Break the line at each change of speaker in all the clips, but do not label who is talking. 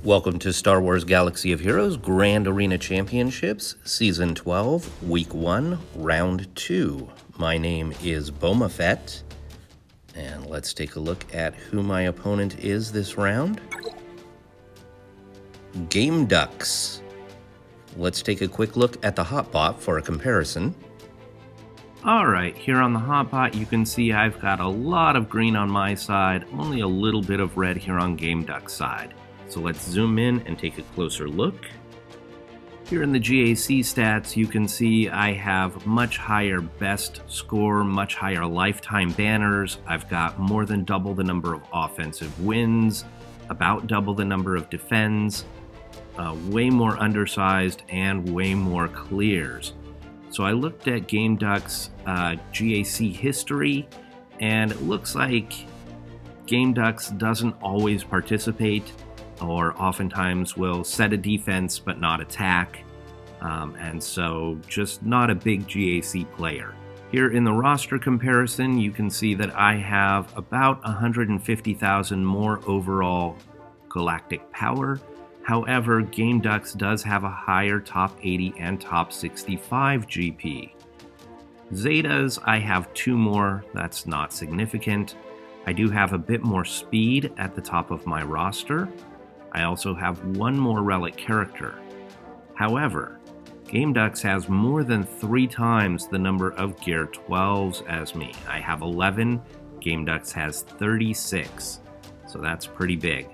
Welcome to Star Wars Galaxy of Heroes Grand Arena Championships, Season 12, Week 1, Round 2. My name is Boma Fett, and let's take a look at who my opponent is this round. GameDux. Let's take a quick look at the hotbot for a comparison.
Alright, here on the hotbot you can see I've got a lot of green on my side, only a little bit of red here on GameDux side. So let's zoom in and take a closer look. Here in the GAC stats you can see I have much higher best score, much higher lifetime banners. I've got more than double the number of offensive wins, about double the number of defends, way more undersized, and way more clears. So I looked at GameDux GAC history, and it looks like GameDux doesn't always participate, or oftentimes will set a defense but not attack, and so just not a big GAC player. Here in the roster comparison, you can see that I have about 150,000 more overall galactic power. However, GameDux does have a higher top 80 and top 65 GP. Zetas, I have 2 more, that's not significant. I do have a bit more speed at the top of my roster. I also have 1 more relic character. However, GameDux has more than 3 times the number of Gear 12s as me. I have 11, GameDux has 36, so that's pretty big.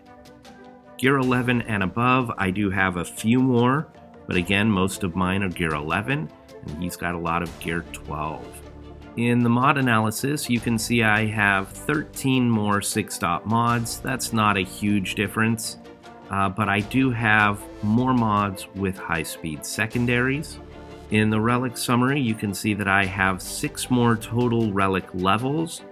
Gear 11 and above, I do have a few more, but again, most of mine are Gear 11, and he's got a lot of Gear 12. In the mod analysis, you can see I have 13 more 6-dot mods. That's not a huge difference, but I do have more mods with high-speed secondaries. In the relic summary, you can see that I have 6 more total relic levels.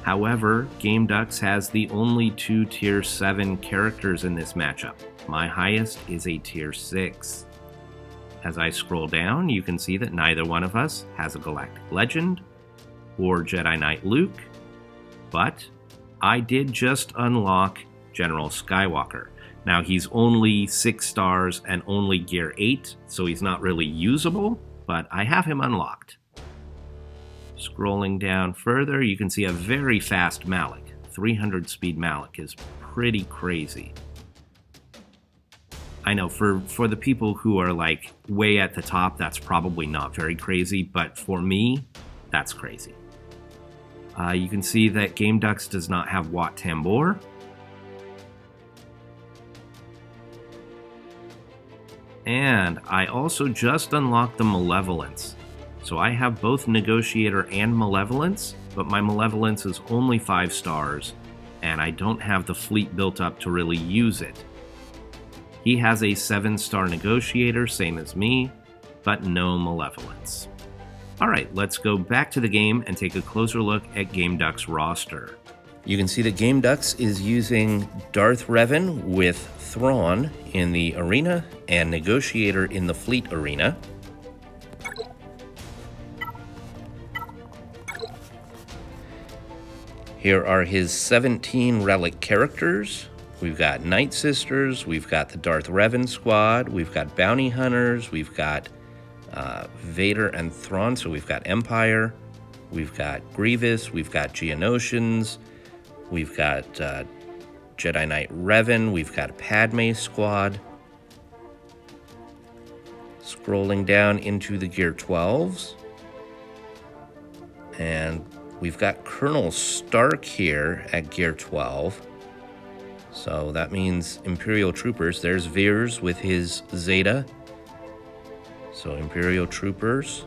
However, GameDux has the only 2 Tier 7 characters in this matchup. My highest is a Tier 6. As I scroll down, you can see that neither one of us has a Galactic Legend or Jedi Knight Luke, but I did just unlock General Skywalker. Now he's only 6 stars and only Gear 8, so he's not really usable, but I have him unlocked. Scrolling down further, you can see a very fast Malik. 300 speed Malik is pretty crazy. I know for the people who are like way at the top, that's probably not very crazy, but for me, that's crazy. You can see that GameDux does not have Wat Tambor. And I also just unlocked the Malevolence. So I have both Negotiator and Malevolence, but my Malevolence is only 5 stars, and I don't have the fleet built up to really use it. He has a 7-star Negotiator, same as me, but no Malevolence. Alright, let's go back to the game and take a closer look at GameDux roster.
You can see that GameDux is using Darth Revan with Thrawn in the arena and Negotiator in the fleet arena. Here are his 17 relic characters. We've got Night Sisters, we've got the Darth Revan squad, we've got Bounty Hunters, we've got Vader and Thrawn, so we've got Empire, we've got Grievous, we've got Geonosians, we've got Jedi Knight Revan, we've got Padme squad. Scrolling down into the Gear 12s, and we've got Colonel Stark here at Gear 12. So that means Imperial Troopers. There's Veers with his Zeta. So Imperial Troopers.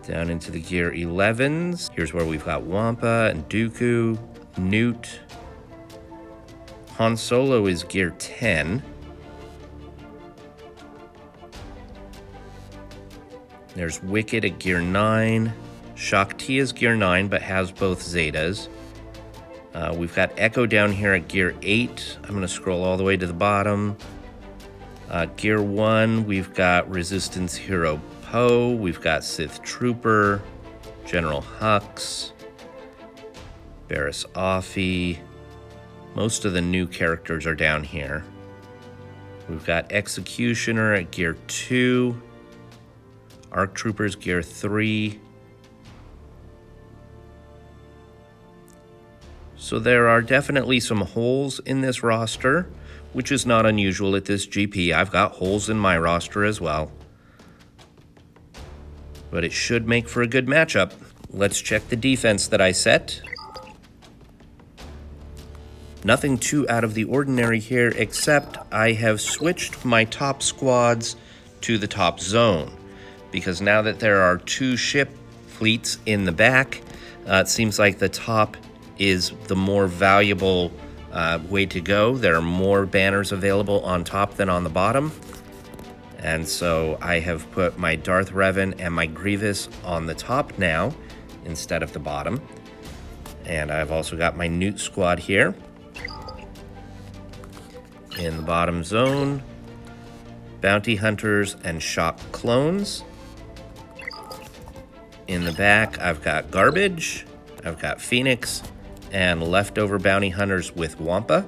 Down into the Gear 11s. Here's where we've got Wampa and Dooku, Newt. Han Solo is Gear 10. There's Wicket at Gear 9. Shakti is Gear 9, but has both Zetas. We've got Echo down here at Gear 8. I'm going to scroll all the way to the bottom. Gear 1, we've got Resistance Hero Poe. We've got Sith Trooper, General Hux, Barriss Offee, Most of the new characters are down here. We've got Executioner at gear 2, Arc Troopers gear 3. So there are definitely some holes in this roster, which is not unusual at this GP. I've got holes in my roster as well. But it should make for a good matchup. Let's check the defense that I set. Nothing too out of the ordinary here, except I have switched my top squads to the top zone. Because now that there are 2 ship fleets in the back, it seems like the top is the more valuable way to go. There are more banners available on top than on the bottom. And so I have put my Darth Revan and my Grievous on the top now instead of the bottom. And I've also got my Newt squad here. In the bottom zone, Bounty Hunters and Shock Clones. In the back, I've got Garbage, I've got Phoenix, and Leftover Bounty Hunters with Wampa.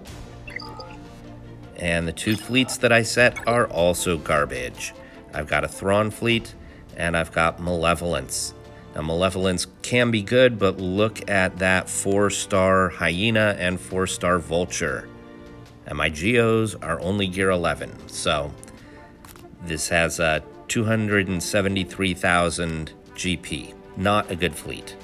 And the 2 fleets that I set are also Garbage. I've got a Thrawn fleet, and I've got Malevolence. Now, Malevolence can be good, but look at that 4-star Hyena and 4-star Vulture. And my Geos are only gear 11, so this has 273,000 GP. Not a good fleet.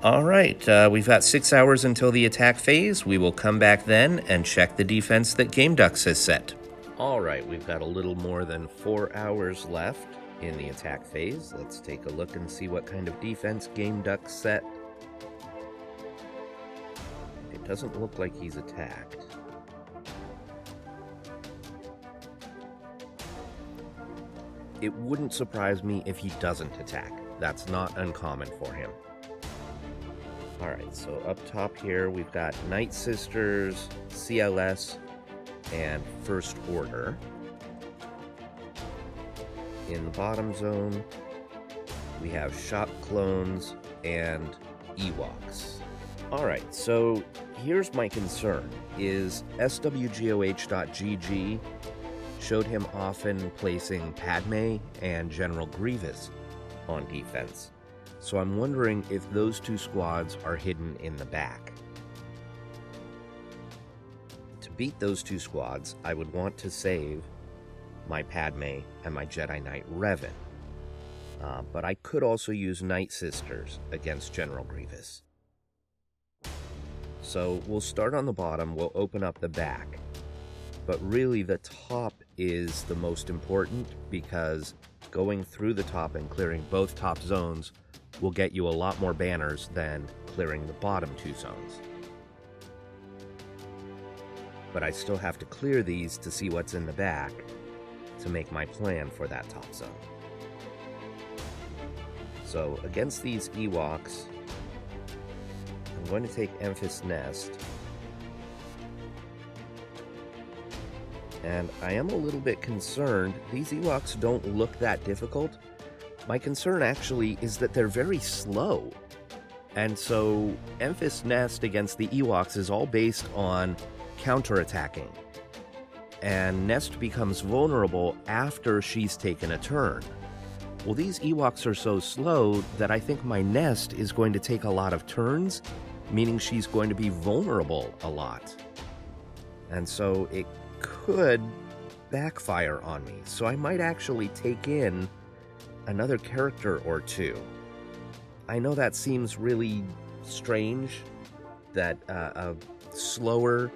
All right, we've got 6 hours until the attack phase. We will come back then and check the defense that GameDux has set. All right, we've got a little more than 4 hours left in the attack phase. Let's take a look and see what kind of defense GameDux set. It doesn't look like he's attacked. It wouldn't surprise me if he doesn't attack. That's not uncommon for him. Alright, so up top here we've got Night Sisters, CLS, and First Order. In the bottom zone, we have Shock Clones and Ewoks. Alright, so here's my concern, is SWGOH.GG showed him often placing Padme and General Grievous on defense. So I'm wondering if those 2 squads are hidden in the back. To beat those 2 squads, I would want to save my Padme and my Jedi Knight Revan. But I could also use Night Sisters against General Grievous. So we'll start on the bottom, we'll open up the back. But really the top is the most important, because going through the top and clearing both top zones will get you a lot more banners than clearing the bottom 2 zones. But I still have to clear these to see what's in the back to make my plan for that top zone. So against these Ewoks, I'm going to take Enfys Nest. And I am a little bit concerned. These Ewoks don't look that difficult. My concern actually is that they're very slow. And so Enfys Nest against the Ewoks is all based on counterattacking. And Nest becomes vulnerable after she's taken a turn. Well, these Ewoks are so slow that I think my Nest is going to take a lot of turns, meaning she's going to be vulnerable a lot. And so it could backfire on me. So I might actually take in another character or 2. I know that seems really strange, that a slower,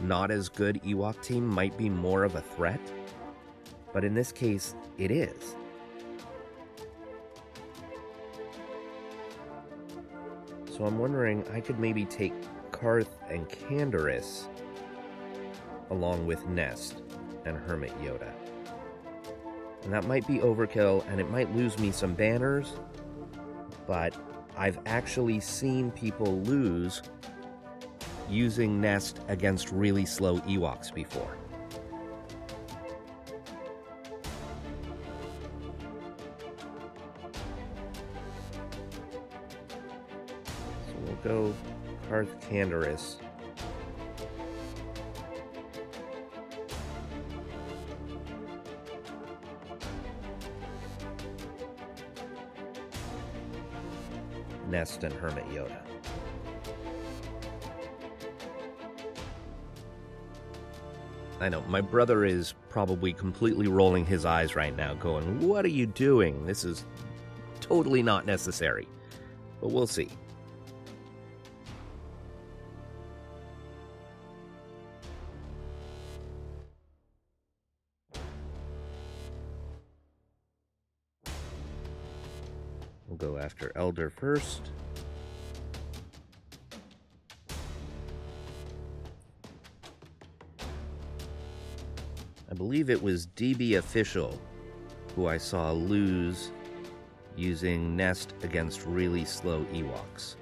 not as good Ewok team might be more of a threat, but in this case, it is. So I'm wondering, I could maybe take Karth and Canderous along with Nest and Hermit Yoda. And that might be overkill, and it might lose me some banners, but I've actually seen people lose using Nest against really slow Ewoks before. So we'll go Karth Canderous Nest and Hermit Yoda. I know, my brother is probably completely rolling his eyes right now, going, "What are you doing? This is totally not necessary." But we'll see. We'll go after Elder first. I believe it was DB Official who I saw lose using Nest against really slow Ewoks.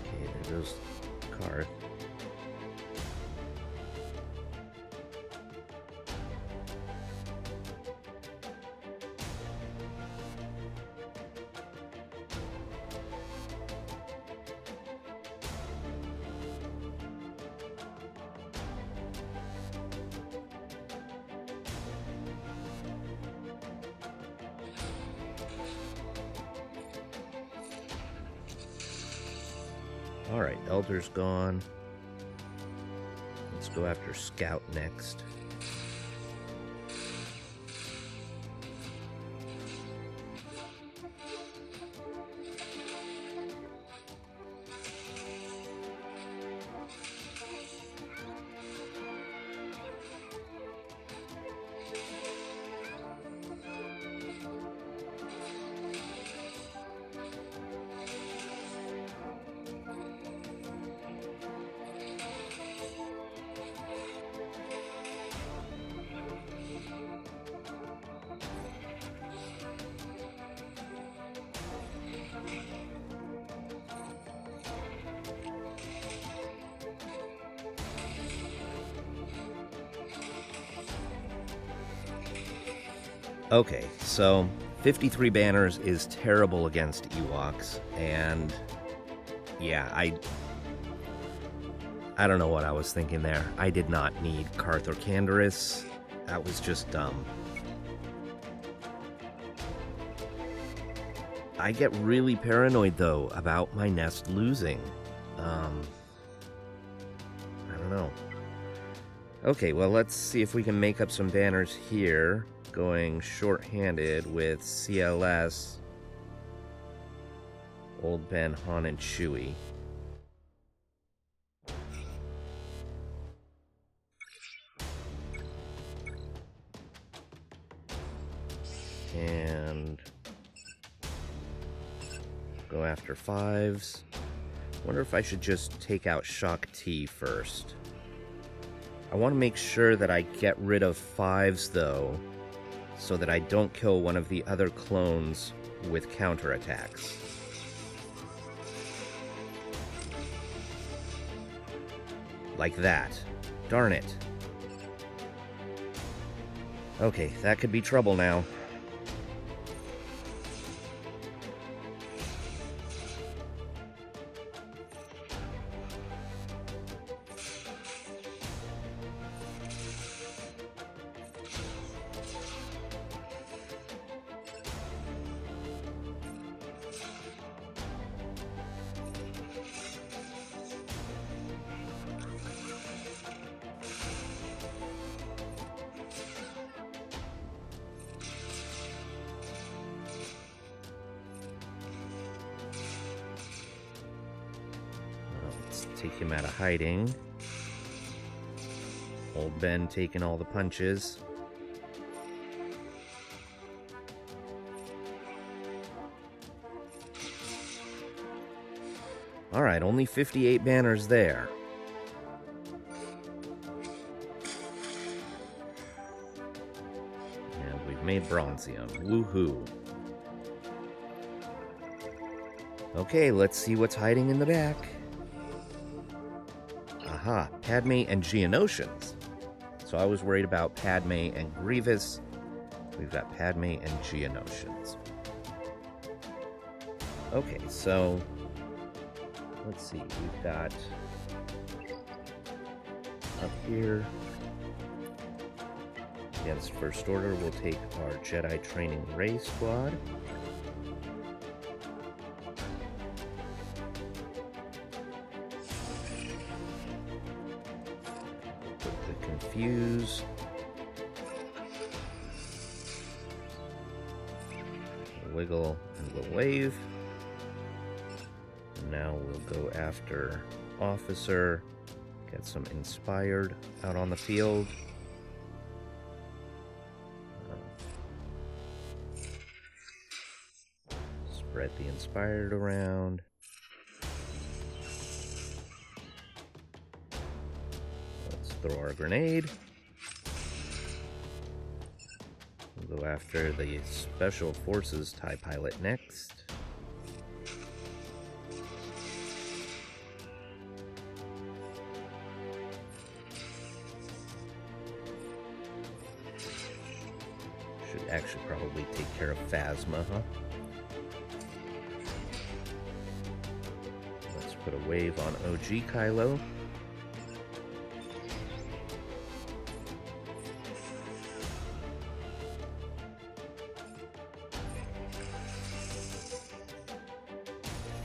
Okay, there goes Karth. Alright, Elder's gone. Let's go after Scout next. Okay, so 53 banners is terrible against Ewoks, and yeah, I don't know what I was thinking there. I did not need Karth or Canderous. That was just dumb. I get really paranoid, though, about my Nest losing. I don't know. Okay, well, let's see if we can make up some banners here. Going short-handed with CLS, Old Ben, Han, and Chewie. And go after fives. Wonder if I should just take out Shock T first. I want to make sure that I get rid of fives, though, so that I don't kill one of the other clones with counterattacks. Like that. Darn it. Okay, that could be trouble now. Take him out of hiding. Old Ben taking all the punches. Alright, only 58 banners there. And we've made Bronzium. Woohoo. Okay, let's see what's hiding in the back. Aha, Padme and Geonosians. So I was worried about Padme and Grievous. We've got Padme and Geonosians. Okay, so let's see, we've got up here against First Order, we'll take our Jedi Training Ray Squad. Put the Confuse. Wiggle and we'll wave. And now we'll go after Officer, get some Inspired out on the field. Spread the Inspired around. Let's throw our grenade. We'll go after the Special Forces TIE Pilot next. Should actually probably take care of Phasma, huh? Let's put a wave on OG Kylo.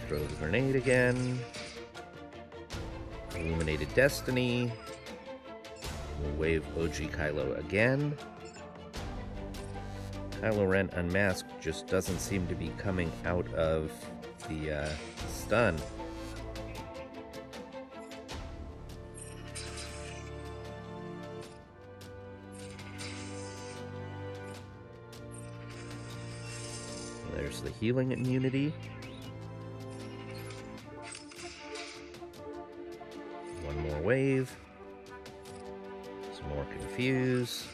Throw the grenade again. Illuminated Destiny. We'll wave OG Kylo again. Kylo Ren Unmasked just doesn't seem to be coming out of the stun. There's the healing immunity. One more wave. Some more Confuse.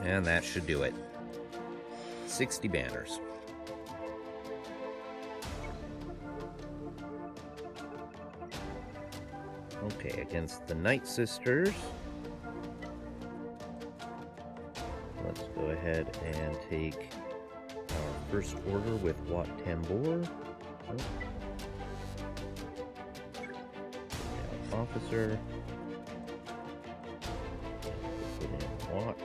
And that should do it. 60 banners. Okay, against the Night Sisters, let's go ahead and take our First Order with Wat Tambor. Officer. Put in Wat.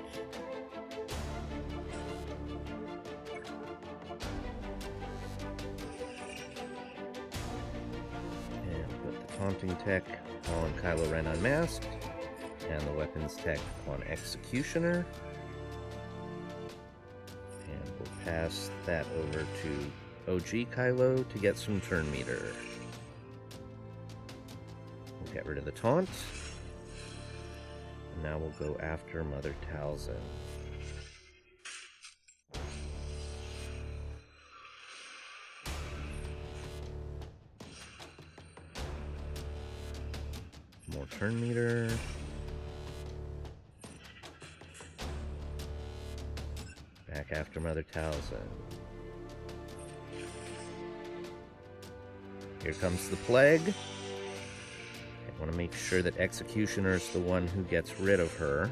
And put the Taunting Tech on Kylo Ren Unmasked, and the Weapons Tech on Executioner. And we'll pass that over to OG Kylo to get some turn meter. We'll get rid of the taunt. And now we'll go after Mother Talzin. More turn meter. Back after Mother Talzin. Here comes the Plague. I want to make sure that Executioner is the one who gets rid of her.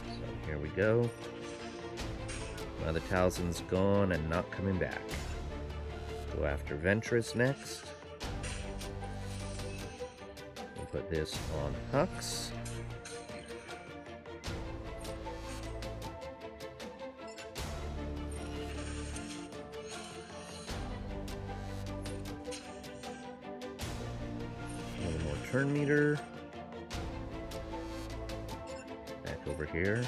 So here we go. Mother Talzin's gone and not coming back. Go after Ventress next. We'll put this on Hux. One more turn meter. Back over here.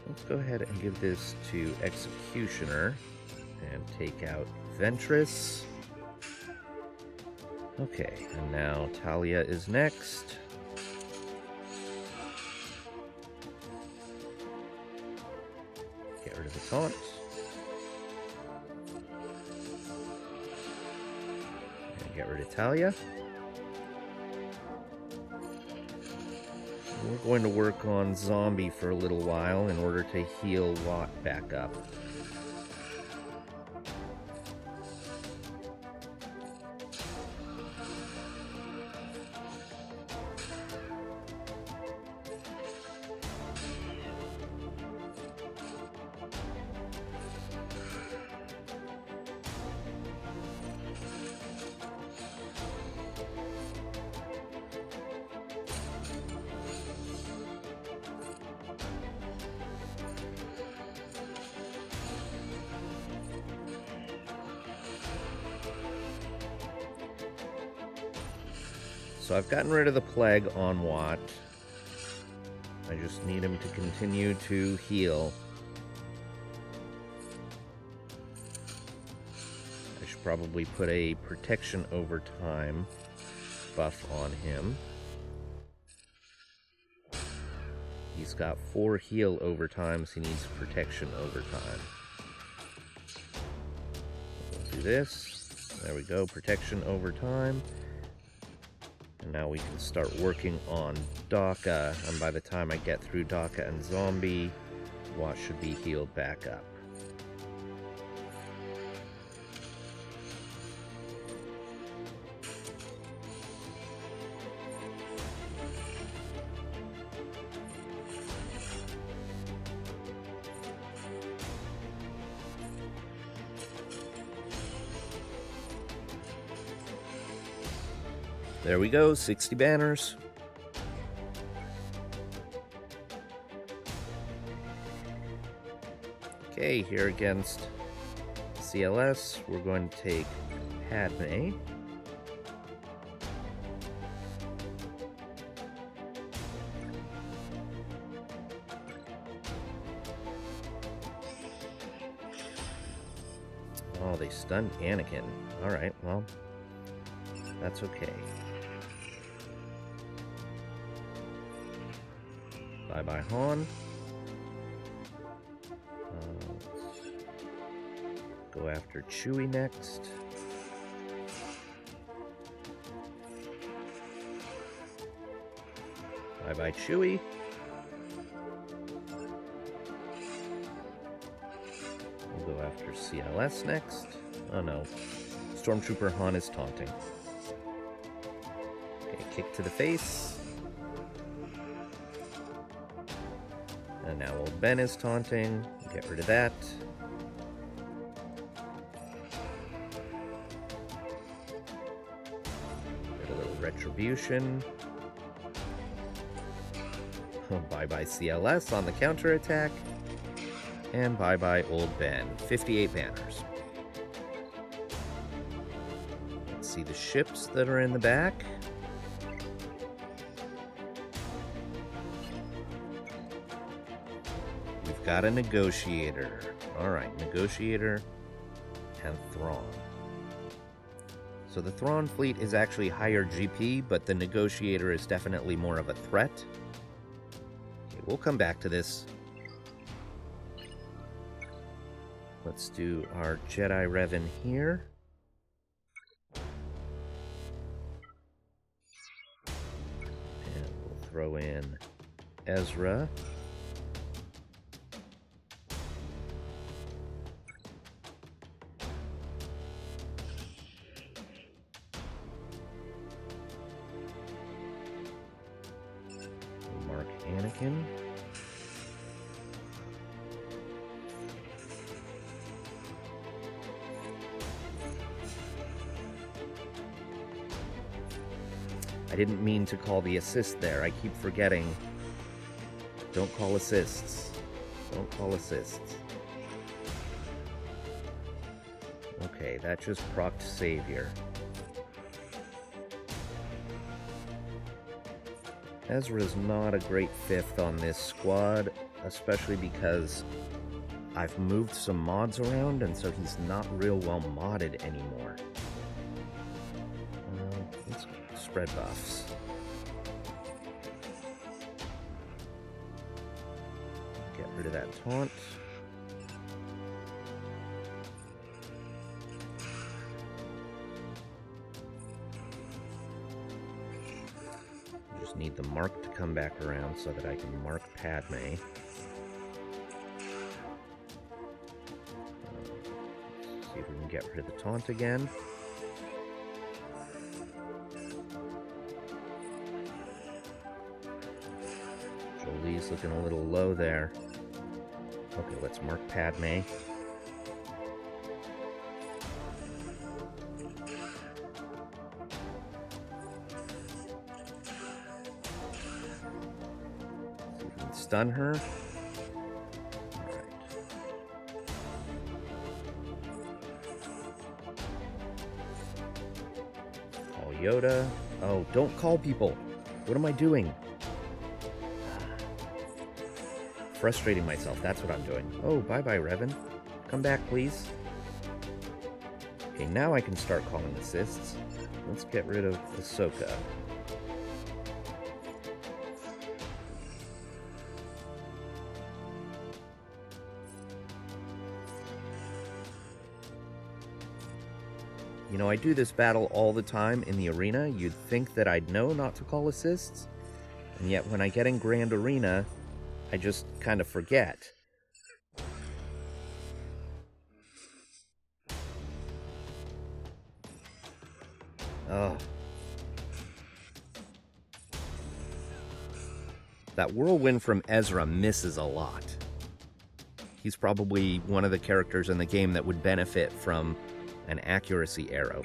Let's go ahead and give this to Executioner and take out Ventress. Okay, and now Talia is next. Get rid of the taunt. And get rid of Talia. We're going to work on Zombie for a little while in order to heal Watt back up. So I've gotten rid of the plague on Watt. I just need him to continue to heal. I should probably put a protection over time buff on him. He's got 4 heal over time, so he needs protection over time. We'll do this. There we go, protection over time. And now we can start working on Daka, and by the time I get through Daka and Zombie, Watt should be healed back up. There we go, 60 banners. Okay, here against CLS, we're going to take Padme. Oh, they stunned Anakin. Alright, well, that's okay. Bye-bye, Han. Go after Chewie next. Bye-bye, Chewie. We'll go after CLS next. Oh no. Stormtrooper Han is taunting. Okay, kick to the face. And now old Ben is taunting. Get rid of that. Get a little retribution. Oh, bye-bye CLS on the counterattack. And bye-bye old Ben. 58 banners. Let's see the ships that are in the back. Got a Negotiator. Alright, Negotiator and Thrawn. So the Thrawn fleet is actually higher GP, but the Negotiator is definitely more of a threat. Okay, we'll come back to this. Let's do our Jedi Revan here. And we'll throw in Ezra. Anakin. I didn't mean to call the assist there. I keep forgetting. Don't call assists. Don't call assists. Okay, that just procced Savior. Ezra's not a great 5th on this squad, especially because I've moved some mods around, and so he's not real well modded anymore. Let's spread buffs. Get rid of that taunt. Just need the mark to come back around so that I can mark Padme. See if we can get rid of the taunt again. Jolie's looking a little low there. Okay, let's mark Padme. See if we can stun her. Call Yoda. Oh, don't call people. What am I doing? Frustrating myself, that's what I'm doing. Oh, bye-bye, Revan. Come back, please. Okay, now I can start calling assists. Let's get rid of Ahsoka. You know, I do this battle all the time in the arena. You'd think that I'd know not to call assists, and yet when I get in Grand Arena, I just kind of forget. Oh. That whirlwind from Ezra misses a lot. He's probably one of the characters in the game that would benefit from an accuracy arrow.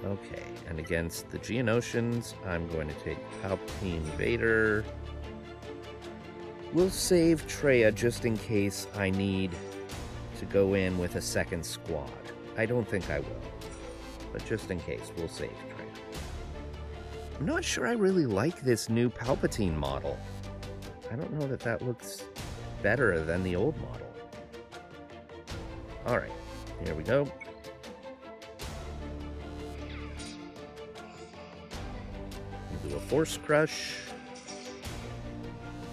Okay, and against the Geonosians, I'm going to take Palpatine Vader. We'll save Traya just in case I need to go in with a second squad. I don't think I will, but just in case, we'll save Traya. I'm not sure I really like this new Palpatine model. I don't know that that looks better than the old model. Alright, here we go. We'll do a Force Crush.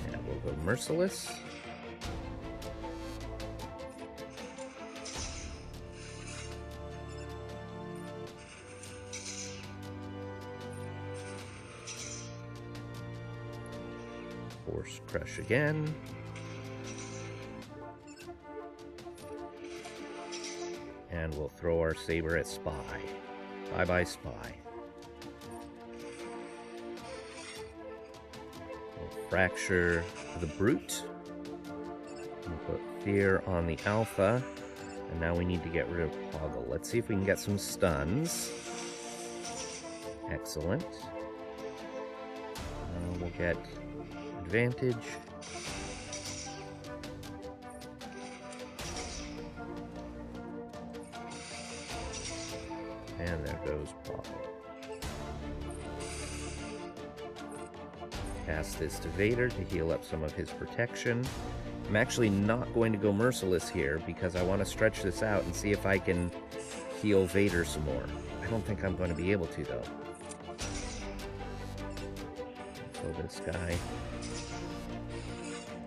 And we'll go Merciless. Force Crush again. And we'll throw our saber at Spy. Bye-bye, Spy. We'll fracture the Brute. We'll put Fear on the Alpha. And now we need to get rid of Poggle. Let's see if we can get some stuns. Excellent. We'll get advantage. And there goes Poggle. Pass this to Vader to heal up some of his protection. I'm actually not going to go Merciless here because I want to stretch this out and see if I can heal Vader some more. I don't think I'm going to be able to, though. Kill this guy.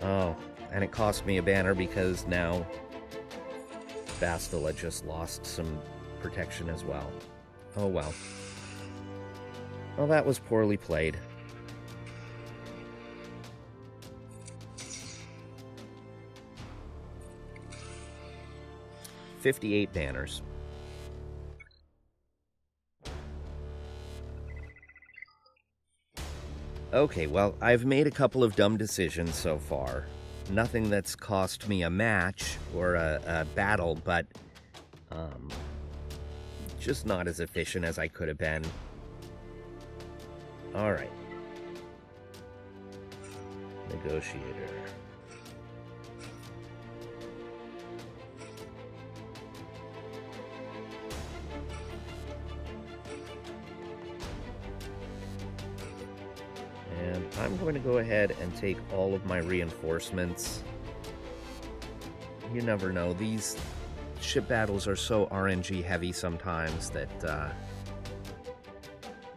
Oh, and it cost me a banner because now Bastila just lost some protection as well. Oh well. Well, that was poorly played. $58 banners. Okay, well, I've made a couple of dumb decisions so far. Nothing that's cost me a match or a battle, but just not as efficient as I could have been. Alright. Negotiator. And I'm going to go ahead and take all of my reinforcements. You never know, these ship battles are so RNG heavy sometimes that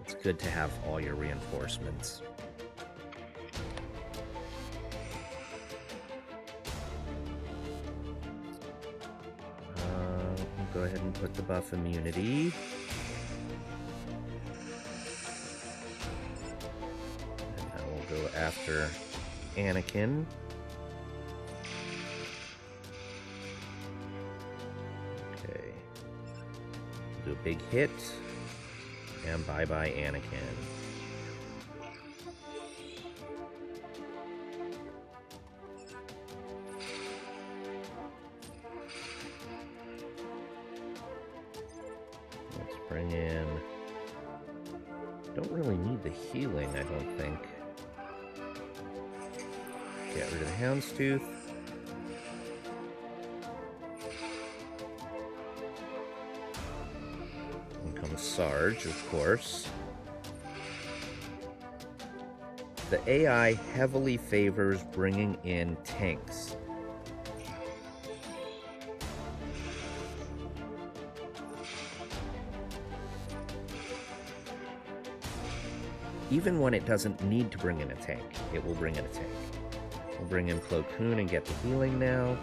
it's good to have all your reinforcements. We'll go ahead and put the buff immunity. after Anakin. Okay. Do a big hit. And bye-bye, Anakin. Let's bring in... Don't really need the healing, I don't think. Get rid of the Houndstooth. And comes Sarge, of course. The AI heavily favors bringing in tanks. Even when it doesn't need to bring in a tank, it will bring in a tank. We'll bring in Plo Koon and get the healing now.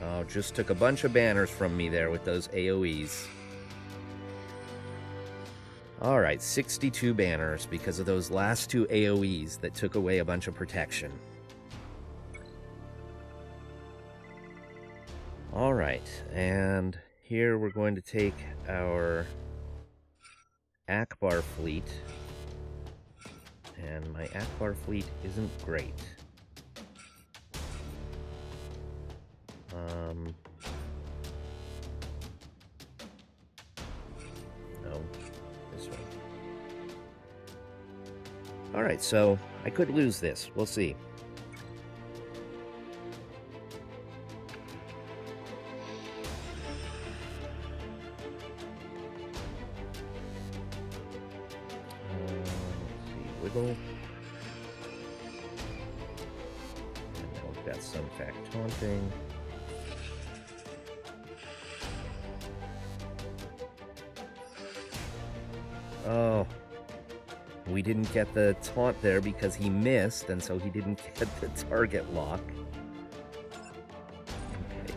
Oh, just took a bunch of banners from me there with those AoEs. Alright, 62 banners because of those last two AoEs that took away a bunch of protection. Alright, and here we're going to take our Akbar fleet. And my Akbar fleet isn't great. No, this one. Alright, so I could lose this. We'll see. Wiggle. And now we've got some fact taunting. Oh. We didn't get the taunt there because he missed, and so he didn't get the target lock. Okay.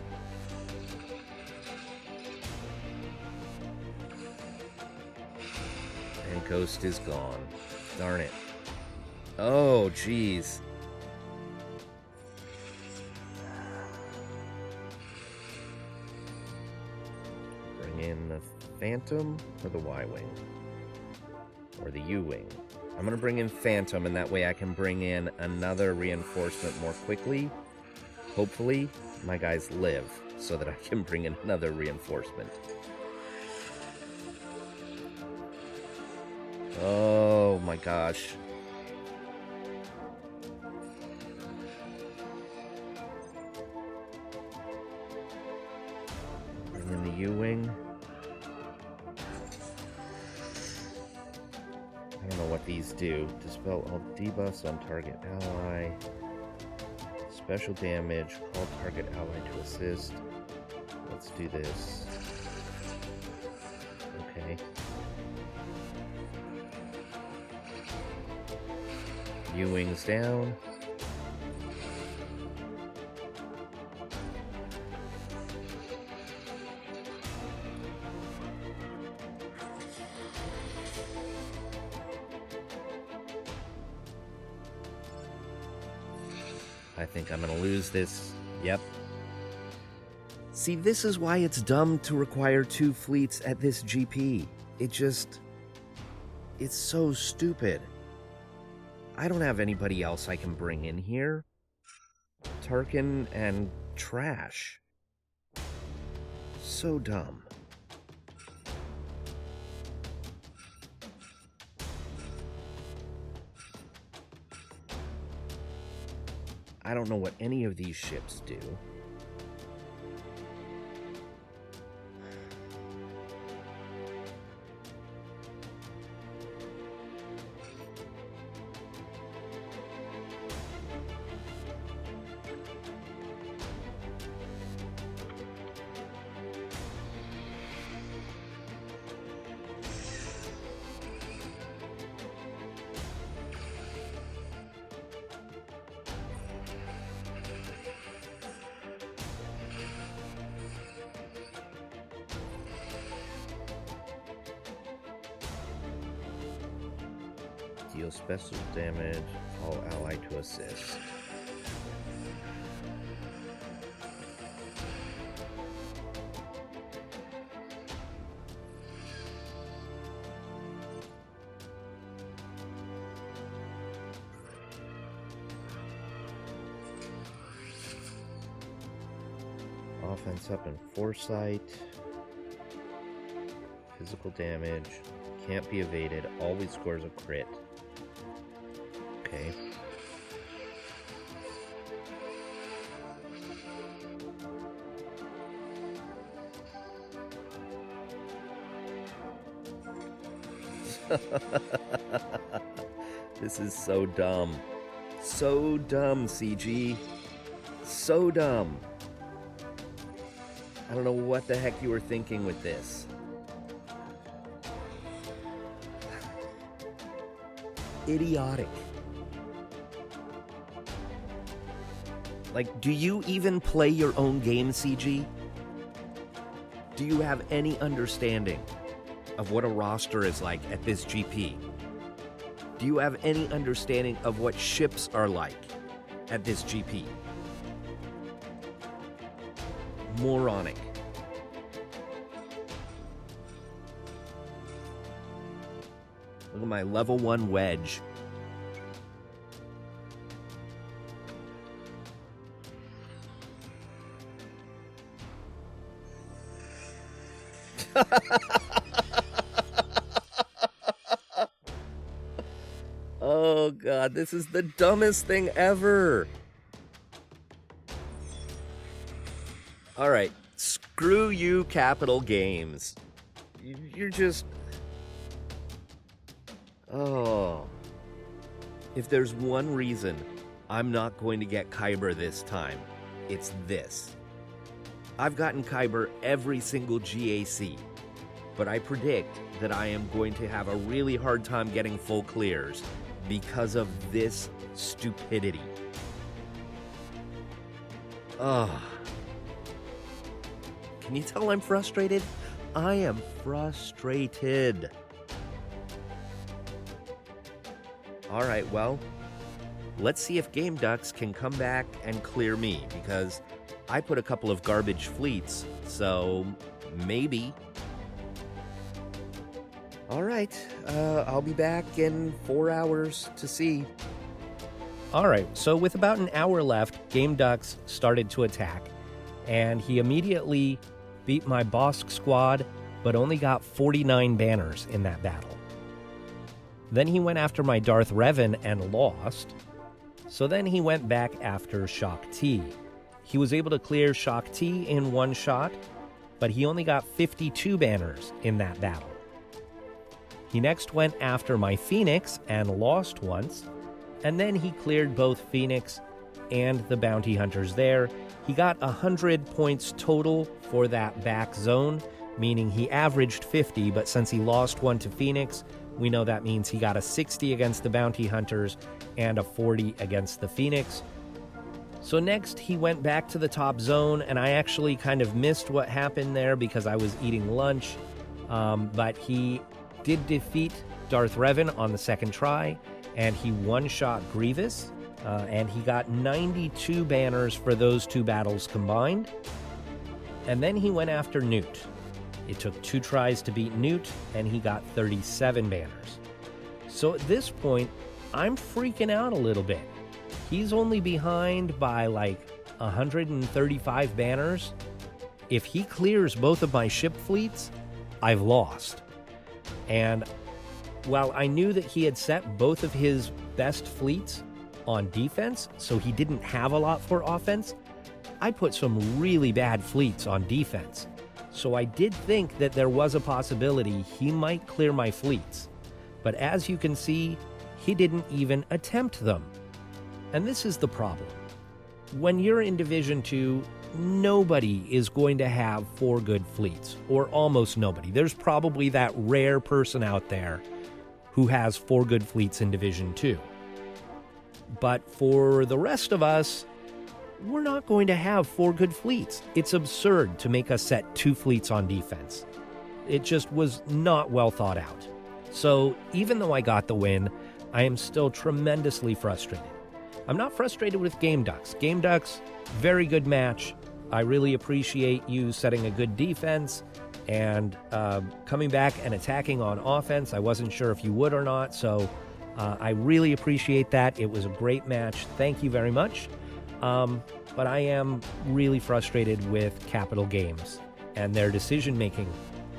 And Ghost is gone. Darn it. Oh, jeez. Bring in the Phantom or the Y-Wing? Or the U-Wing? I'm going to bring in Phantom, and that way I can bring in another reinforcement more quickly. Hopefully, my guys live, so that I can bring in another reinforcement. Oh my gosh. Bring in the U-Wing. I don't know what these do. Dispel all debuffs on target ally. Special damage. Call target ally to assist. Let's do this. Okay. U-Wings down. I think I'm gonna lose this. Yep. See, this is why it's dumb to require 2 fleets at this GP. It's so stupid. I don't have anybody else I can bring in here. Tarkin and Trash. So dumb. I don't know what any of these ships do. Deal special damage, all ally to assist. Offense up in foresight. Physical damage. Can't be evaded. Always scores a crit. Okay. This is so dumb. So dumb, CG. So dumb. I don't know what the heck you were thinking with this. Idiotic. Like, do you even play your own game, CG? Do you have any understanding of what a roster is like at this GP? Do you have any understanding of what ships are like at this GP? Moronic. Look at my level 1 wedge. Oh god, this is the dumbest thing ever. Alright, screw you, Capital Games. You're just... Oh. If there's one reason I'm not going to get Kyber this time, it's this. I've gotten Kyber every single GAC, but I predict that I am going to have a really hard time getting full clears because of this stupidity. Ugh. Can you tell I'm frustrated? I am frustrated. Alright, well, let's see if GameDux can come back and clear me, because I put a couple of garbage fleets, so maybe. Alright, I'll be back in 4 hours to see. Alright, so with about an hour left, GameDux started to attack, and he immediately beat my Bosk squad, but only got 49 banners in that battle. Then he went after my Darth Revan and lost, so then he went back after Shock T. He was able to clear Shock T in one shot, but he only got 52 banners in that battle. He next went after my Phoenix and lost once, and then he cleared both Phoenix and the bounty hunters there. He got 100 points total for that back zone, meaning he averaged 50, but since he lost one to Phoenix, we know that means he got a 60 against the bounty hunters and a 40 against the Phoenix. So next he went back to the top zone, and I actually kind of missed what happened there because I was eating lunch, but he did defeat Darth Revan on the second try, and he one-shot Grievous, and he got 92 banners for those two battles combined. And then he went after Newt. It took 2 tries to beat Newt, and he got 37 banners. So at this point, I'm freaking out a little bit. He's only behind by like 135 banners. If he clears both of my ship fleets, I've lost. And while I knew that he had set both of his best fleets on defense, so he didn't have a lot for offense, I put some really bad fleets on defense. So I did think that there was a possibility he might clear my fleets. But as you can see, he didn't even attempt them. And this is the problem. When you're in Division 2, nobody is going to have 4 good fleets, or almost nobody. There's probably that rare person out there who has 4 good fleets in Division 2. But for the rest of us, we're not going to have 4 good fleets. It's absurd to make us set 2 fleets on defense. It just was not well thought out. So even though I got the win,
I am still tremendously frustrated. I'm not frustrated with GameDux. GameDux, very good match. I really appreciate you setting a good defense and coming back and attacking on offense. I wasn't sure if you would or not, so I really appreciate that. It was a great match. Thank you very much. But I am really frustrated with Capital Games and their decision-making.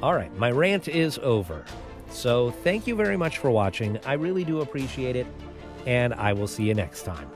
All right, my rant is over. So thank you very much for watching. I really do appreciate it, and I will see you next time.